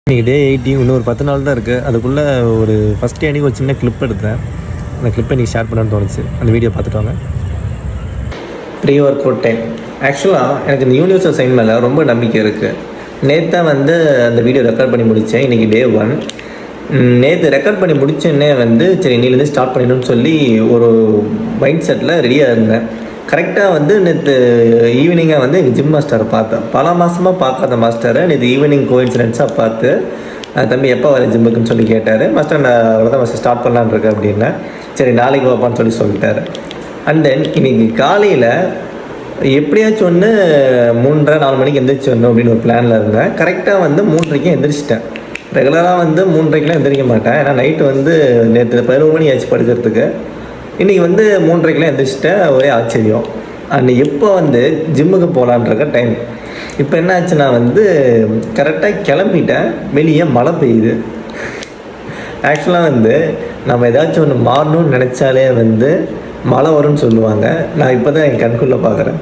இன்றைக்கி டே 80 இன்னும் ஒரு 10 நாள் தான் இருக்குது. அதுக்குள்ளே ஒரு ஃபஸ்ட் டே அன்றைக்கி ஒரு சின்ன கிளிப் எடுத்தேன். அந்த கிளிப்பை இன்றைக்கி ஷேர் பண்ணணும்னு தோணுச்சு. அந்த வீடியோ பார்த்துட்டு வாங்க. Pre workout time. ஆக்சுவலாக எனக்கு இந்த யூனிவர்சல் சைன் மேலே ரொம்ப நம்பிக்கை இருக்குது. நேற்று வந்து அந்த வீடியோ ரெக்கார்ட் பண்ணி முடித்தேன். இன்றைக்கி டே 1. நேற்று ரெக்கார்ட் பண்ணி முடிச்சோன்னே சரி இன்னிலேருந்து ஸ்டார்ட் பண்ணிடணும்னு சொல்லி ஒரு மைண்ட் செட்டில் ரெடியாக இருந்தேன். கரெக்டாக நேற்று ஈவினிங்காக எங்கள் ஜிம் மாஸ்டரை பார்த்தேன். பல மாதமாக பார்க்காத மாஸ்டரை நேற்று ஈவினிங் கோஇன்சிடென்ஸாக பார்த்து, தம்பி எப்போ வர ஜிம்முக்குன்னு சொல்லி கேட்டார். மாஸ்டர் நான் அவ்வளோதான் மாஸ்டர் ஸ்டார்ட் பண்ணலான்னு இருக்கேன் அப்படின்னா, சரி நாளைக்கு வாப்பான்னு சொல்லிட்டாரு. அண்ட் தென் இன்றைக்கி காலையில் எப்படியாச்சும் 3:30-4 மணிக்கு எந்திரிச்சிடணும் அப்படின்னு ஒரு பிளானில் இருந்தேன். கரெக்டாக 3:30க்கு எந்திரிச்சிட்டேன். ரெகுலராக 3:30க்கெலாம் எந்திரிக்க மாட்டேன். ஏன்னா நைட்டு நேற்று 11 மணி ஆச்சு படுக்கிறதுக்கு. இன்றைக்கி 3:30க்கெலாம் எந்திரிச்சிட்டேன். ஒரே ஆச்சரியம். அண்ட் எப்போ ஜிம்முக்கு போகலான்றக்க டைம். இப்போ என்ன ஆச்சுன்னா கரெக்டாக கிளம்பிட்டேன். வெளியே மழை பெய்யுது. ஆக்சுவலாக நம்ம ஏதாச்சும் ஒன்று மாறணும்னு நினச்சாலே மழை வரும்னு சொல்லுவாங்க. நான் இப்போ தான் என் கண்குள்ளே பார்க்குறேன்.